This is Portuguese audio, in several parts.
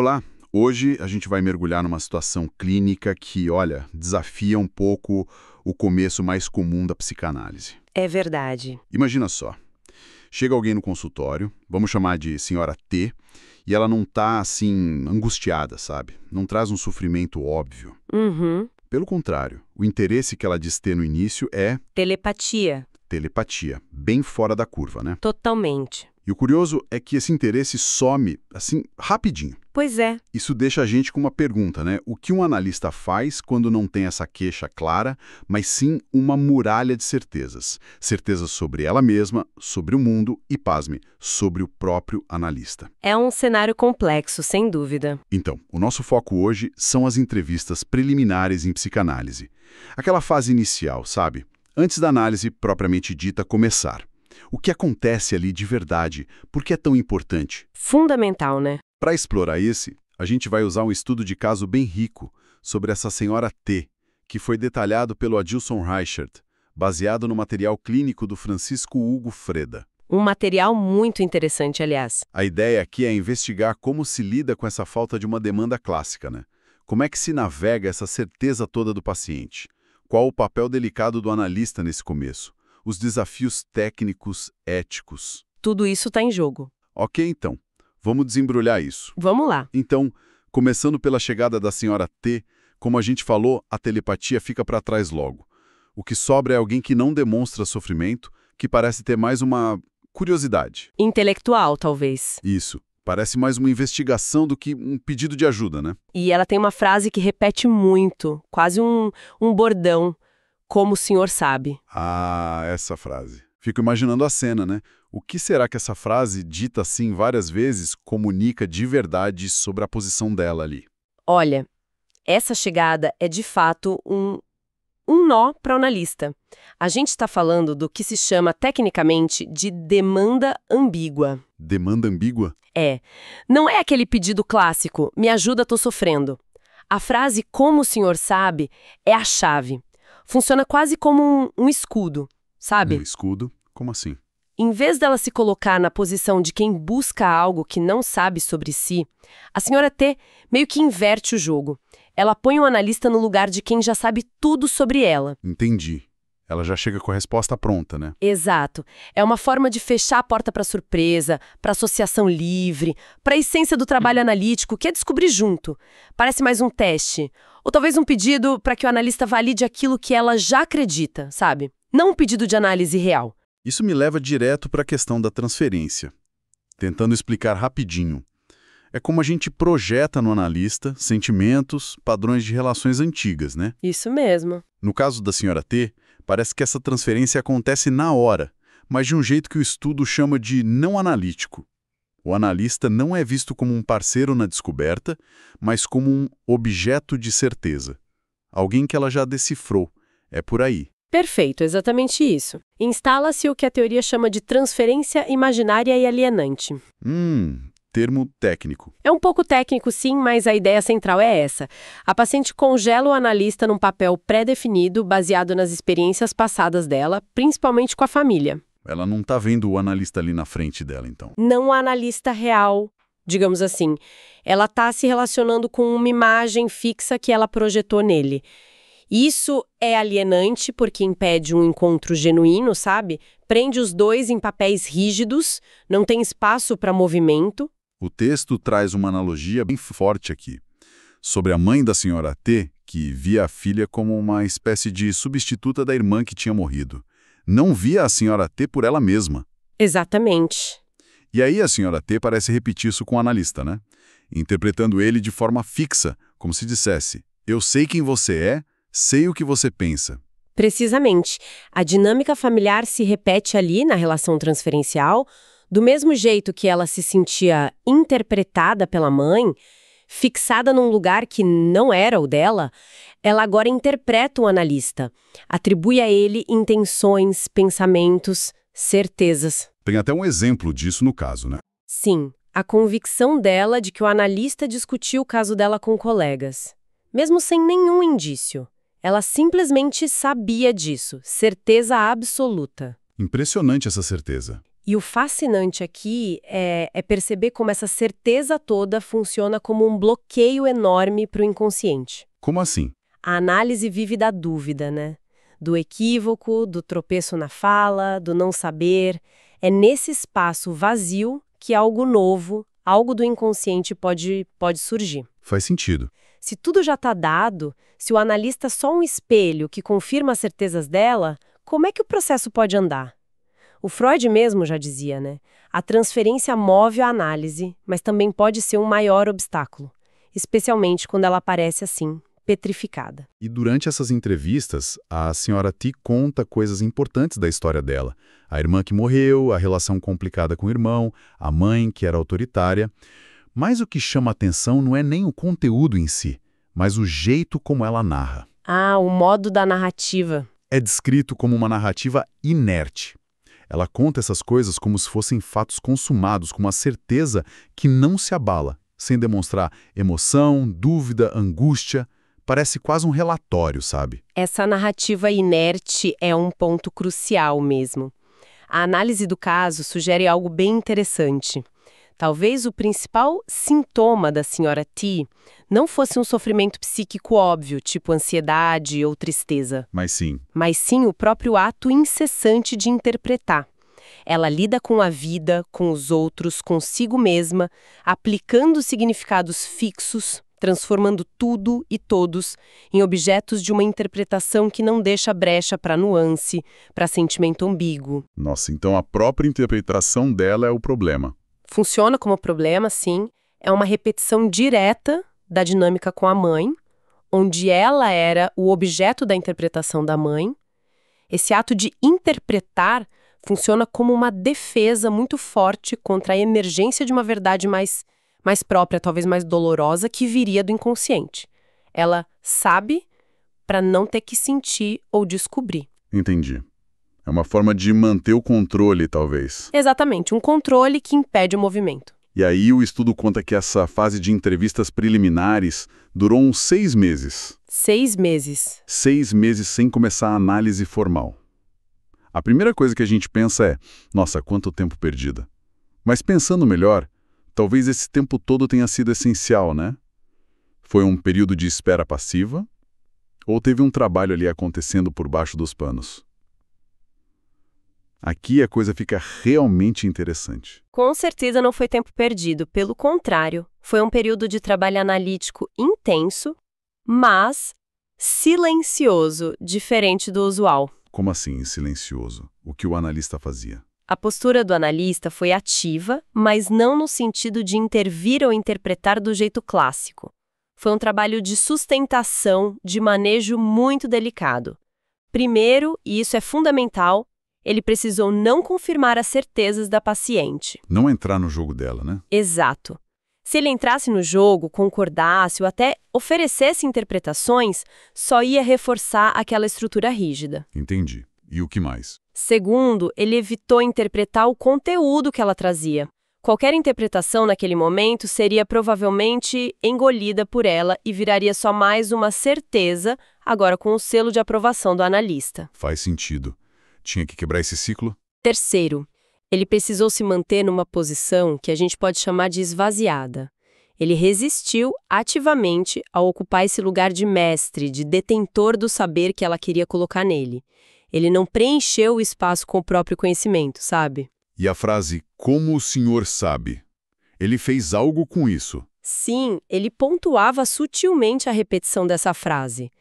Olá, hoje a gente vai mergulhar numa situação clínica que, olha, desafia um pouco o começo mais comum da psicanálise. É verdade. Imagina só, chega alguém no consultório, vamos chamar de senhora T, e ela não tá assim angustiada, sabe? Não traz um sofrimento óbvio. Uhum. Pelo contrário, o interesse que ela diz ter no início é Telepatia. telepatia, bem fora da curva, né? Totalmente. E o curioso é que esse interesse some, assim, rapidinho. Pois é. Isso deixa a gente com uma pergunta, né? O que um analista faz quando não tem essa queixa clara, mas sim uma muralha de certezas? Certezas sobre ela mesma, sobre o mundo e, pasme, sobre o próprio analista. É um cenário complexo, sem dúvida. Então, o nosso foco hoje são as entrevistas preliminares em psicanálise. Aquela fase inicial, sabe? Antes da análise propriamente dita começar. O que acontece ali de verdade? Por que é tão importante? Fundamental, né? Para explorar esse, a gente vai usar um estudo de caso bem rico sobre essa senhora T, que foi detalhado pelo Adilson Reichert, baseado no material clínico do Francisco Hugo Freda. Um material muito interessante, aliás. A ideia aqui é investigar como se lida com essa falta de uma demanda clássica, né? Como é que se navega essa certeza toda do paciente? Qual o papel delicado do analista nesse começo? Os desafios técnicos, éticos. Tudo isso está em jogo. Ok, então. Vamos desembrulhar isso. Vamos lá. Então, começando pela chegada da senhora T, como a gente falou, a telepatia fica para trás logo. O que sobra é alguém que não demonstra sofrimento, que parece ter mais uma curiosidade. Intelectual, talvez. Isso. Parece mais uma investigação do que um pedido de ajuda, né? E ela tem uma frase que repete muito, quase um bordão, como o senhor sabe. Ah, essa frase. Fico imaginando a cena, né? O que será que essa frase, dita assim várias vezes, comunica de verdade sobre a posição dela ali? Olha, essa chegada é de fato um nó para o analista. A gente está falando do que se chama tecnicamente de demanda ambígua. Demanda ambígua? É. Não é aquele pedido clássico, me ajuda, tô sofrendo. A frase como o senhor sabe é a chave. Funciona quase como um escudo, sabe? Um escudo? Como assim? Em vez dela se colocar na posição de quem busca algo que não sabe sobre si, a senhora T meio que inverte o jogo. Ela põe o analista no lugar de quem já sabe tudo sobre ela. Entendi. Ela já chega com a resposta pronta, né? Exato. É uma forma de fechar a porta para surpresa, para associação livre, para a essência do trabalho analítico, que é descobrir junto. Parece mais um teste. Ou talvez um pedido para que o analista valide aquilo que ela já acredita, sabe? Não um pedido de análise real. Isso me leva direto para a questão da transferência. Tentando explicar rapidinho. É como a gente projeta no analista sentimentos, padrões de relações antigas, né? Isso mesmo. No caso da senhora T, parece que essa transferência acontece na hora, mas de um jeito que o estudo chama de não analítico. O analista não é visto como um parceiro na descoberta, mas como um objeto de certeza. Alguém que ela já decifrou. É por aí. Perfeito, exatamente isso. Instala-se o que a teoria chama de transferência imaginária e alienante. Termo técnico. É um pouco técnico, sim, mas a ideia central é essa. A paciente congela o analista num papel pré-definido, baseado nas experiências passadas dela, principalmente com a família. Ela não está vendo o analista ali na frente dela, então. Não a analista real, digamos assim. Ela está se relacionando com uma imagem fixa que ela projetou nele. Isso é alienante porque impede um encontro genuíno, sabe? Prende os dois em papéis rígidos, não tem espaço para movimento. O texto traz uma analogia bem forte aqui, sobre a mãe da senhora T, que via a filha como uma espécie de substituta da irmã que tinha morrido. Não via a senhora T por ela mesma. Exatamente. E aí a senhora T parece repetir isso com o analista, né? Interpretando ele de forma fixa, como se dissesse, eu sei quem você é, sei o que você pensa. Precisamente. A dinâmica familiar se repete ali na relação transferencial, do mesmo jeito que ela se sentia interpretada pela mãe, fixada num lugar que não era o dela, ela agora interpreta o analista, atribui a ele intenções, pensamentos, certezas. Tem até um exemplo disso no caso, né? Sim, a convicção dela de que o analista discutiu o caso dela com colegas, mesmo sem nenhum indício. Ela simplesmente sabia disso, certeza absoluta. Impressionante essa certeza. E o fascinante aqui é perceber como essa certeza toda funciona como um bloqueio enorme para o inconsciente. Como assim? A análise vive da dúvida, né? Do equívoco, do tropeço na fala, do não saber. É nesse espaço vazio que algo novo, algo do inconsciente pode surgir. Faz sentido. Se tudo já está dado, se o analista é só um espelho que confirma as certezas dela, como é que o processo pode andar? O Freud mesmo já dizia, né? A transferência move a análise, mas também pode ser um maior obstáculo, especialmente quando ela aparece assim, petrificada. E durante essas entrevistas, a senhora T conta coisas importantes da história dela. A irmã que morreu, a relação complicada com o irmão, a mãe que era autoritária. Mas o que chama atenção não é nem o conteúdo em si, mas o jeito como ela narra. Ah, o modo da narrativa. É descrito como uma narrativa inerte. Ela conta essas coisas como se fossem fatos consumados, com uma certeza que não se abala, sem demonstrar emoção, dúvida, angústia. Parece quase um relatório, sabe? Essa narrativa inerte é um ponto crucial mesmo. A análise do caso sugere algo bem interessante. Talvez o principal sintoma da senhora T não fosse um sofrimento psíquico óbvio, tipo ansiedade ou tristeza. Mas sim O próprio ato incessante de interpretar. Ela lida com a vida, com os outros, consigo mesma, aplicando significados fixos, transformando tudo e todos em objetos de uma interpretação que não deixa brecha para nuance, para sentimento ambíguo. Nossa, então a própria interpretação dela é o problema. Funciona como problema, sim. É uma repetição direta da dinâmica com a mãe, onde ela era o objeto da interpretação da mãe. Esse ato de interpretar funciona como uma defesa muito forte contra a emergência de uma verdade mais própria, talvez mais dolorosa, que viria do inconsciente. Ela sabe para não ter que sentir ou descobrir. Entendi. É uma forma de manter o controle, talvez. Exatamente, um controle que impede o movimento. E aí o estudo conta que essa fase de entrevistas preliminares durou uns 6 meses. 6 meses. 6 meses sem começar a análise formal. A primeira coisa que a gente pensa é, nossa, quanto tempo perdido. Mas pensando melhor, talvez esse tempo todo tenha sido essencial, né? Foi um período de espera passiva? Ou teve um trabalho ali acontecendo por baixo dos panos? Aqui a coisa fica realmente interessante. Com certeza não foi tempo perdido, pelo contrário, foi um período de trabalho analítico intenso, mas silencioso, diferente do usual. Como assim, silencioso? O que o analista fazia? A postura do analista foi ativa, mas não no sentido de intervir ou interpretar do jeito clássico. Foi um trabalho de sustentação, de manejo muito delicado. Primeiro, e isso é fundamental, ele precisou não confirmar as certezas da paciente. Não entrar no jogo dela, né? Exato. Se ele entrasse no jogo, concordasse ou até oferecesse interpretações, só ia reforçar aquela estrutura rígida. Entendi. E o que mais? Segundo, ele evitou interpretar o conteúdo que ela trazia. Qualquer interpretação naquele momento seria provavelmente engolida por ela e viraria só mais uma certeza, agora com o selo de aprovação do analista. Faz sentido. Tinha que quebrar esse ciclo? Terceiro, ele precisou se manter numa posição que a gente pode chamar de esvaziada. Ele resistiu ativamente a ocupar esse lugar de mestre, de detentor do saber que ela queria colocar nele. Ele não preencheu o espaço com o próprio conhecimento, sabe? E a frase, como o senhor sabe? Ele fez algo com isso? Sim, ele pontuava sutilmente a repetição dessa frase.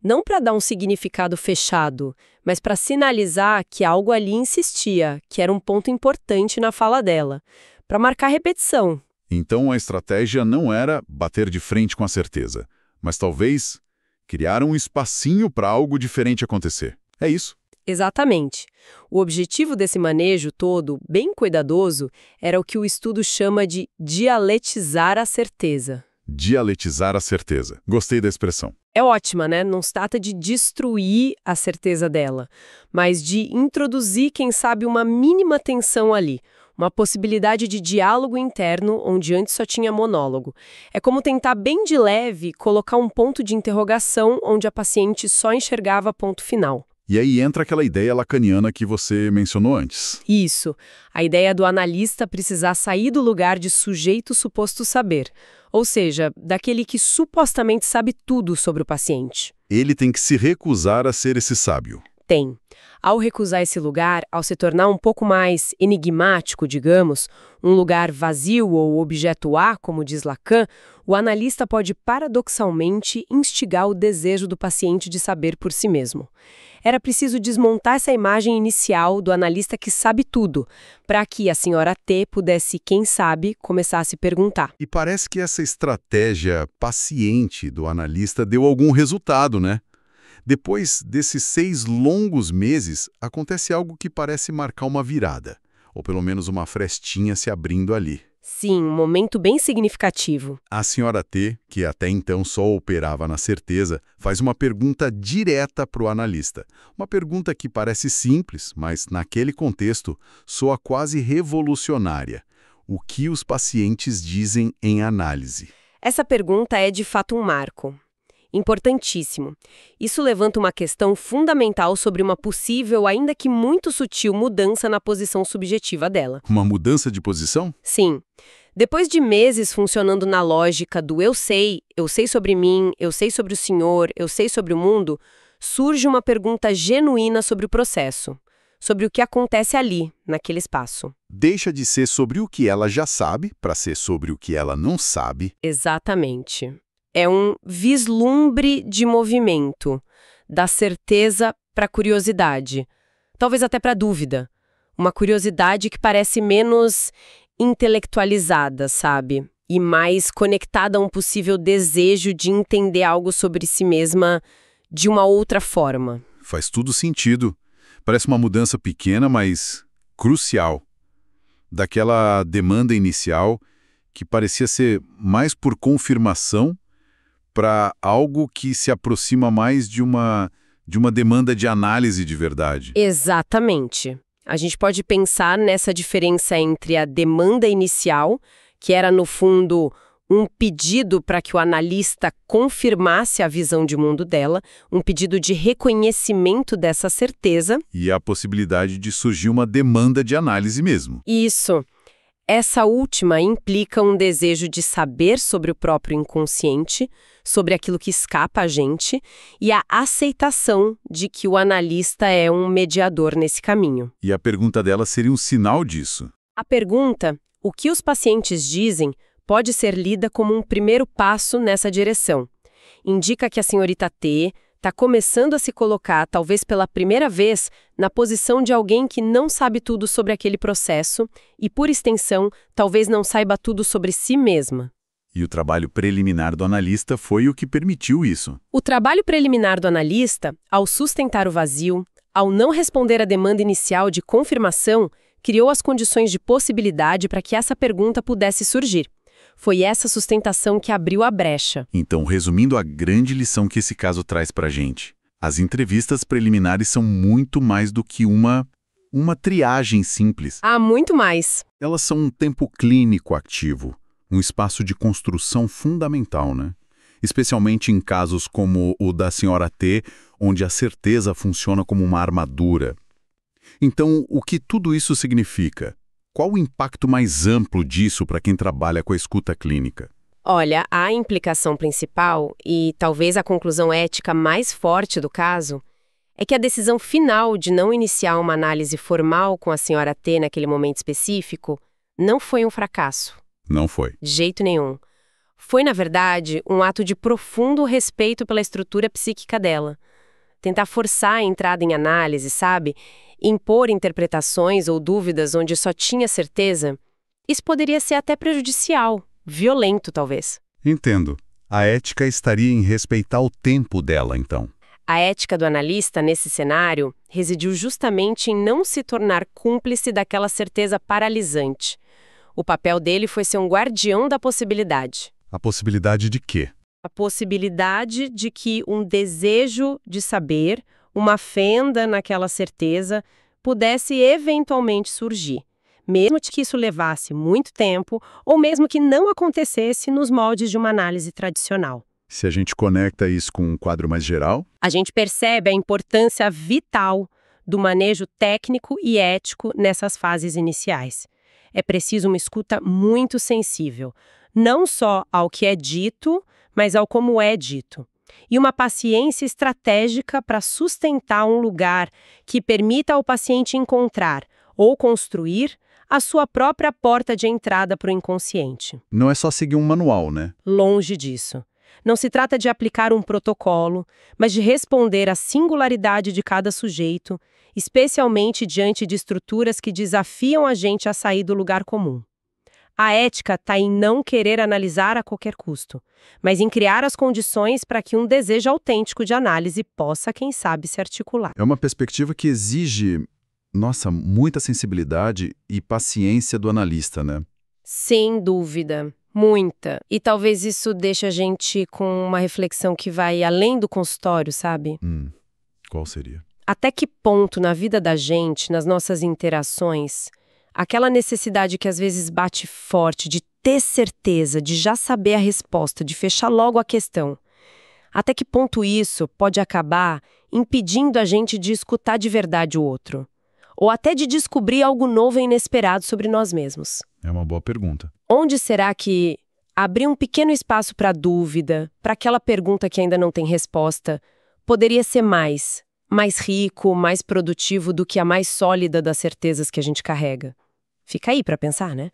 Não para dar um significado fechado, mas para sinalizar que algo ali insistia, que era um ponto importante na fala dela, para marcar repetição. Então a estratégia não era bater de frente com a certeza, mas talvez criar um espacinho para algo diferente acontecer. É isso. Exatamente. O objetivo desse manejo todo, bem cuidadoso, era o que o estudo chama de dialetizar a certeza. Dialetizar a certeza. Gostei da expressão. É ótima, né? Não se trata de destruir a certeza dela, mas de introduzir, quem sabe, uma mínima tensão ali, uma possibilidade de diálogo interno onde antes só tinha monólogo. É como tentar bem de leve colocar um ponto de interrogação onde a paciente só enxergava ponto final. E aí entra aquela ideia lacaniana que você mencionou antes. Isso, a ideia do analista precisar sair do lugar de sujeito suposto saber, ou seja, daquele que supostamente sabe tudo sobre o paciente. Ele tem que se recusar a ser esse sábio. Tem. Ao recusar esse lugar, ao se tornar um pouco mais enigmático, digamos, um lugar vazio ou objeto A, como diz Lacan, o analista pode paradoxalmente instigar o desejo do paciente de saber por si mesmo. Era preciso desmontar essa imagem inicial do analista que sabe tudo, para que a senhora T pudesse, quem sabe, começar a se perguntar. E parece que essa estratégia paciente do analista deu algum resultado, né? Depois desses 6 longos meses, acontece algo que parece marcar uma virada, ou pelo menos uma frestinha se abrindo ali. Sim, um momento bem significativo. A senhora T, que até então só operava na certeza, faz uma pergunta direta para o analista. Uma pergunta que parece simples, mas naquele contexto soa quase revolucionária. O que os pacientes dizem em análise? Essa pergunta é de fato um marco. Importantíssimo. Isso levanta uma questão fundamental sobre uma possível, ainda que muito sutil, mudança na posição subjetiva dela. Uma mudança de posição? Sim. Depois de meses funcionando na lógica do eu sei sobre mim, eu sei sobre o senhor, eu sei sobre o mundo, surge uma pergunta genuína sobre o processo, sobre o que acontece ali, naquele espaço. Deixa de ser sobre o que ela já sabe para ser sobre o que ela não sabe. Exatamente. É um vislumbre de movimento, da certeza para a curiosidade, talvez até para a dúvida. Uma curiosidade que parece menos intelectualizada, sabe? E mais conectada a um possível desejo de entender algo sobre si mesma de uma outra forma. Faz tudo sentido. Parece uma mudança pequena, mas crucial. Daquela demanda inicial que parecia ser mais por confirmação para algo que se aproxima mais de uma demanda de análise de verdade. Exatamente. A gente pode pensar nessa diferença entre a demanda inicial, que era, no fundo, um pedido para que o analista confirmasse a visão de mundo dela, um pedido de reconhecimento dessa certeza. E a possibilidade de surgir uma demanda de análise mesmo. Isso. Essa última implica um desejo de saber sobre o próprio inconsciente, sobre aquilo que escapa a gente, e a aceitação de que o analista é um mediador nesse caminho. E a pergunta dela seria um sinal disso. A pergunta, o que os pacientes dizem, pode ser lida como um primeiro passo nessa direção. Indica que a senhorita T está começando a se colocar, talvez pela primeira vez, na posição de alguém que não sabe tudo sobre aquele processo e, por extensão, talvez não saiba tudo sobre si mesma. E o trabalho preliminar do analista foi o que permitiu isso. O trabalho preliminar do analista, ao sustentar o vazio, ao não responder à demanda inicial de confirmação, criou as condições de possibilidade para que essa pergunta pudesse surgir. Foi essa sustentação que abriu a brecha. Então, resumindo a grande lição que esse caso traz pra gente, as entrevistas preliminares são muito mais do que uma triagem simples. Há muito mais. Elas são um tempo clínico ativo, um espaço de construção fundamental, né? Especialmente em casos como o da senhora T, onde a certeza funciona como uma armadura. Então, o que tudo isso significa? Qual o impacto mais amplo disso para quem trabalha com a escuta clínica? Olha, a implicação principal, e talvez a conclusão ética mais forte do caso, é que a decisão final de não iniciar uma análise formal com a senhora T naquele momento específico não foi um fracasso. Não foi. De jeito nenhum. Foi, na verdade, um ato de profundo respeito pela estrutura psíquica dela. Tentar forçar a entrada em análise, sabe? Impor interpretações ou dúvidas onde só tinha certeza, isso poderia ser até prejudicial, violento talvez. Entendo. A ética estaria em respeitar o tempo dela, então. A ética do analista, nesse cenário, residiu justamente em não se tornar cúmplice daquela certeza paralisante. O papel dele foi ser um guardião da possibilidade. A possibilidade de quê? A possibilidade de que um desejo de saber, uma fenda naquela certeza, pudesse eventualmente surgir, mesmo que isso levasse muito tempo ou mesmo que não acontecesse nos moldes de uma análise tradicional. Se a gente conecta isso com um quadro mais geral, A gente percebe a importância vital do manejo técnico e ético nessas fases iniciais. É preciso uma escuta muito sensível, não só ao que é dito, mas ao como é dito. E uma paciência estratégica para sustentar um lugar que permita ao paciente encontrar ou construir a sua própria porta de entrada para o inconsciente. não é só seguir um manual, né? Longe disso. Não se trata de aplicar um protocolo, mas de responder à singularidade de cada sujeito, especialmente diante de estruturas que desafiam a gente a sair do lugar comum. A ética está em não querer analisar a qualquer custo, mas em criar as condições para que um desejo autêntico de análise possa, quem sabe, se articular. É uma perspectiva que exige, nossa, muita sensibilidade e paciência do analista, né? Sem dúvida, muita. E talvez isso deixe a gente com uma reflexão que vai além do consultório, sabe? Qual seria? Até que ponto na vida da gente, nas nossas interações, aquela necessidade que às vezes bate forte de ter certeza, de já saber a resposta, de fechar logo a questão, até que ponto isso pode acabar impedindo a gente de escutar de verdade o outro? Ou até de descobrir algo novo e inesperado sobre nós mesmos? É uma boa pergunta. Onde será que abrir um pequeno espaço para dúvida, para aquela pergunta que ainda não tem resposta, poderia ser mais rico, mais produtivo do que a mais sólida das certezas que a gente carrega? Fica aí para pensar, né?